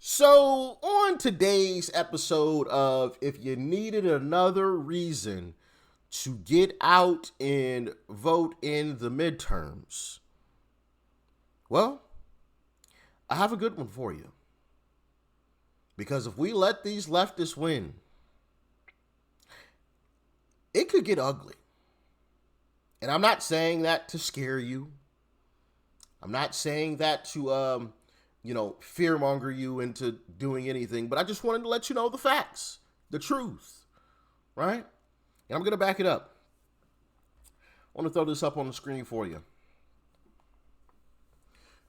So, on today's episode of If You Needed Another Reason to Get Out and Vote in the Midterms, well, I have a good one for you. Because if we let these leftists win, it could get ugly. And I'm not saying that to scare you. I'm not saying that to, fearmonger you into doing anything, but I just wanted to let you know the facts, the truth, right? And I'm going to back it up. I want to throw this up on the screen for you.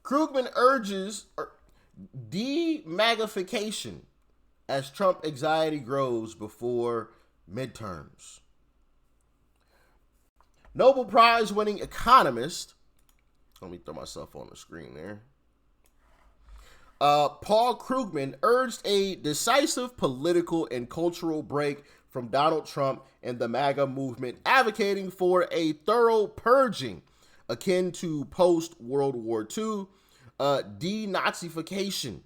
Krugman urges demagnification as Trump anxiety grows before midterms. Nobel Prize winning economist, let me throw myself on the screen there. Paul Krugman urged a decisive political and cultural break from Donald Trump and the MAGA movement, advocating for a thorough purging akin to post-World War II denazification.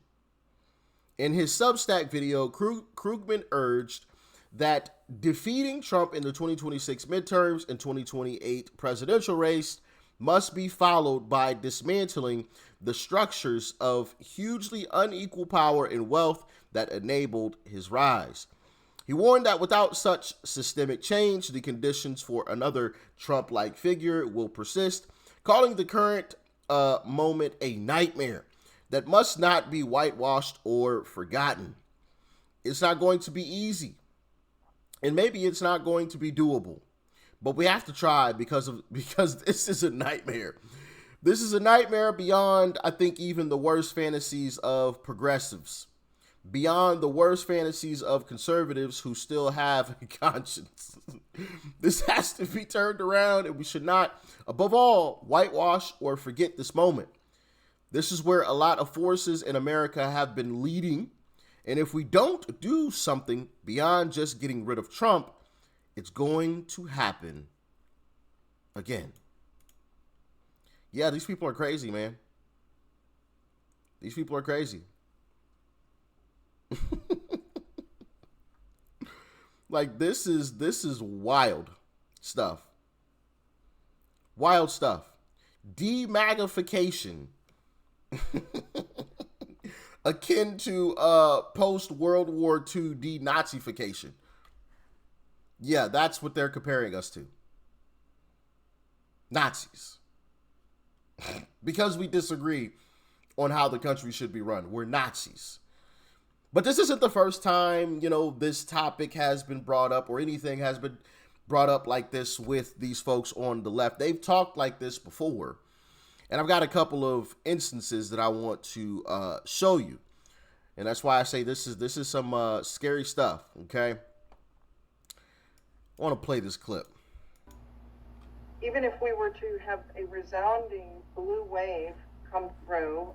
In his Substack video, Krugman urged that defeating Trump in the 2026 midterms and 2028 presidential race must be followed by dismantling the structures of hugely unequal power and wealth that enabled his rise. He warned that without such systemic change, the conditions for another Trump-like figure will persist, calling the current moment a nightmare that must not be whitewashed or forgotten. It's not going to be easy, and maybe it's not going to be doable, but we have to try because this is a nightmare. This is a nightmare beyond, I think, even the worst fantasies of progressives, beyond the worst fantasies of conservatives who still have a conscience. This has to be turned around, and we should not, above all, whitewash or forget this moment. This is where a lot of forces in America have been leading, and if we don't do something beyond just getting rid of Trump, it's going to happen again. Yeah, these people are crazy, man. These people are crazy. Like, this is wild stuff. Wild stuff. Demagnification. Akin to post-World War II denazification. Yeah, that's what they're comparing us to. Nazis. Because we disagree on how the country should be run. We're Nazis. But this isn't the first time, this topic has been brought up or anything has been brought up like this with these folks on the left. They've talked like this before. And I've got a couple of instances that I want to show you. And that's why I say this is some scary stuff, okay? I want to play this clip. Even if we were to have a resounding blue wave come through,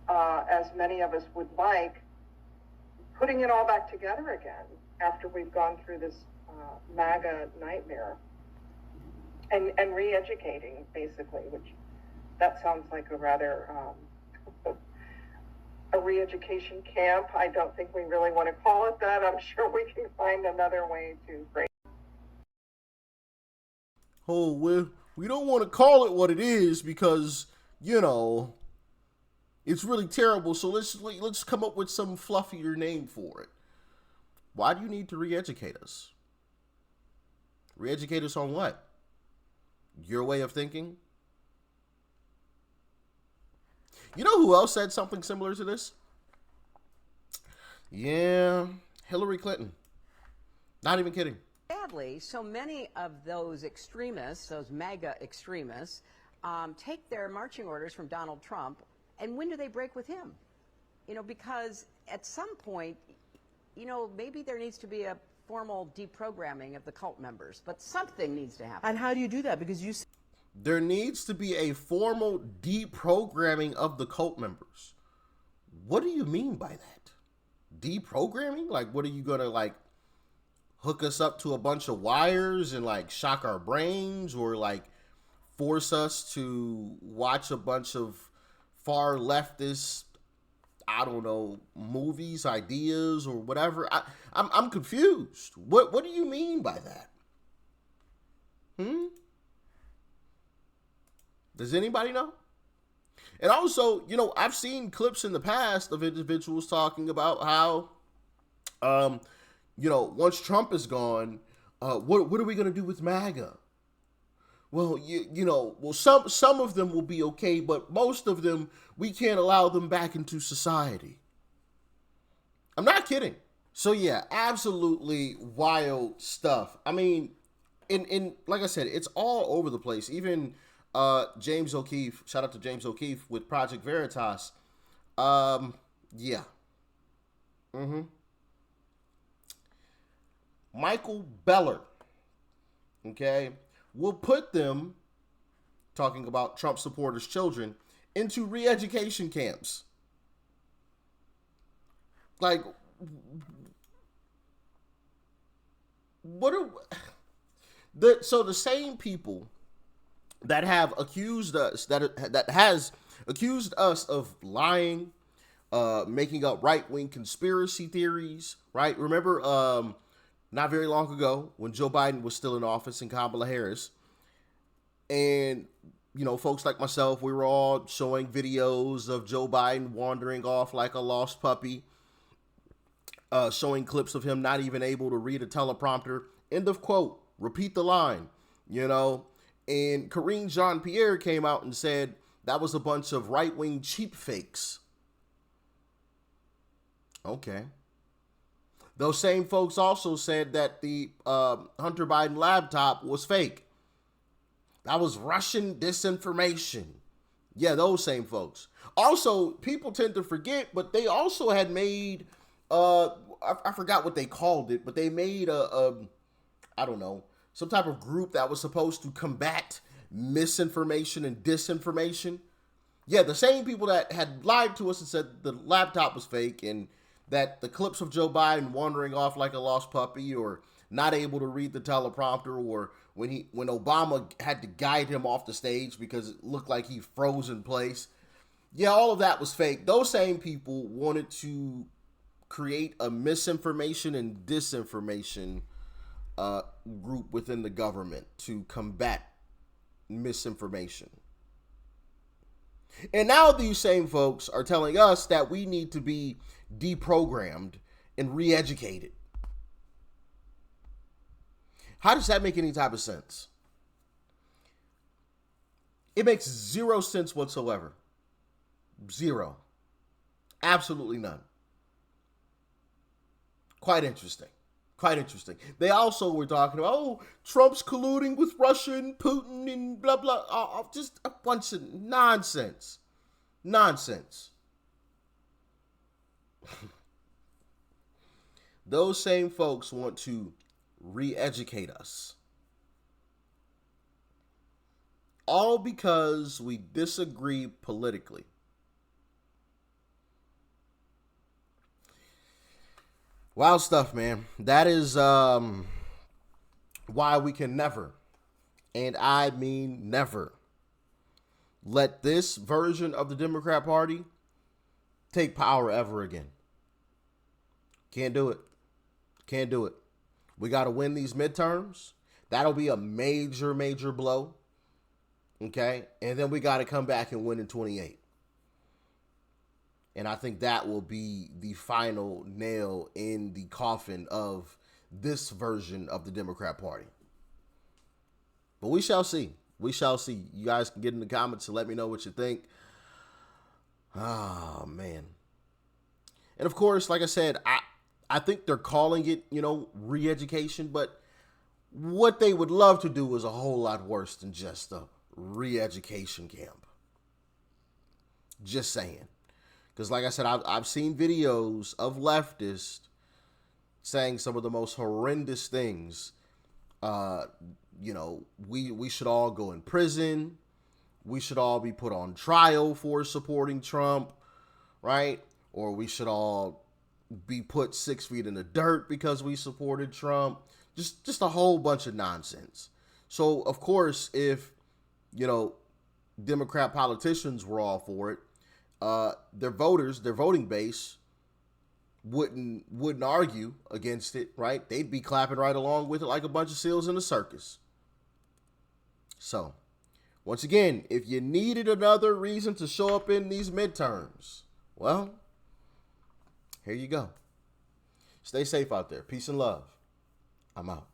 as many of us would like, putting it all back together again after we've gone through this MAGA nightmare and re-educating, basically, which that sounds like a rather a re-education camp. I don't think we really want to call it that. I'm sure we can find another way to phrase. Oh, well, we don't want to call it what it is because, it's really terrible. So let's come up with some fluffier name for it. Why do you need to re-educate us? Re-educate us on what? Your way of thinking? You know who else said something similar to this? Yeah, Hillary Clinton. Not even kidding. Sadly, so many of those extremists, those MAGA extremists, take their marching orders from Donald Trump. And when do they break with him? Because at some point, maybe there needs to be a formal deprogramming of the cult members, but something needs to happen. And how do you do that? Because there needs to be a formal deprogramming of the cult members. What do you mean by that? Deprogramming? Like, what are you going to, hook us up to a bunch of wires and, shock our brains or, force us to watch a bunch of far leftist I don't know, movies, ideas, or whatever. I'm confused. What do you mean by that? Does anybody know? And also, I've seen clips in the past of individuals talking about how, once Trump is gone, what are we going to do with MAGA? Well, some of them will be okay, but most of them, we can't allow them back into society. I'm not kidding. So yeah, absolutely wild stuff. I mean, in like I said, it's all over the place. Even James O'Keefe, shout out to James O'Keefe with Project Veritas. Yeah. Michael Beller, okay, will put them, talking about Trump supporters' children, into re-education camps. Like, what are the same people that have accused us, that has accused us of lying, making up right-wing conspiracy theories, right? Remember, not very long ago when Joe Biden was still in office and Kamala Harris, and folks like myself, we were all showing videos of Joe Biden wandering off like a lost puppy, showing clips of him not even able to read a teleprompter. End of quote. Repeat the line. And Karine Jean-Pierre came out and said that was a bunch of right-wing cheap fakes. Okay. Those same folks also said that the Hunter Biden laptop was fake. That was Russian disinformation. Yeah, those same folks. Also, people tend to forget, but they also had made, I forgot what they called it, but they made I don't know, some type of group that was supposed to combat misinformation and disinformation. Yeah, the same people that had lied to us and said the laptop was fake and that the clips of Joe Biden wandering off like a lost puppy or not able to read the teleprompter, or when Obama had to guide him off the stage because it looked like he froze in place. Yeah, all of that was fake. Those same people wanted to create a misinformation and disinformation group within the government to combat misinformation. And now these same folks are telling us that we need to be deprogrammed and re-educated. How does that make any type of sense? It makes zero sense whatsoever. Zero. Absolutely none. Quite interesting. Quite interesting. They also were talking about, Trump's colluding with Russia and Putin and blah, blah. Just a bunch of nonsense. Nonsense. Those same folks want to re-educate us. All because we disagree politically. Wild stuff, man. That is why we can never, and I mean never, let this version of the Democrat Party take power ever again. Can't do it. Can't do it. We got to win these midterms. That'll be a major, major blow. Okay? And then we got to come back and win in 28. And I think that will be the final nail in the coffin of this version of the Democrat Party. But we shall see. We shall see. You guys can get in the comments and let me know what you think. Oh, man. And of course, like I said, I think they're calling it, re-education, but what they would love to do is a whole lot worse than just a re-education camp. Just saying. Because like I said, I've seen videos of leftists saying some of the most horrendous things. We should all go in prison. We should all be put on trial for supporting Trump, right? Or we should all be put 6 feet in the dirt because we supported Trump. Just a whole bunch of nonsense. So, of course, if, Democrat politicians were all for it, their voters, their voting base, wouldn't argue against it, right? They'd be clapping right along with it like a bunch of seals in a circus. So, once again, if you needed another reason to show up in these midterms, well, here you go. Stay safe out there. Peace and love. I'm out.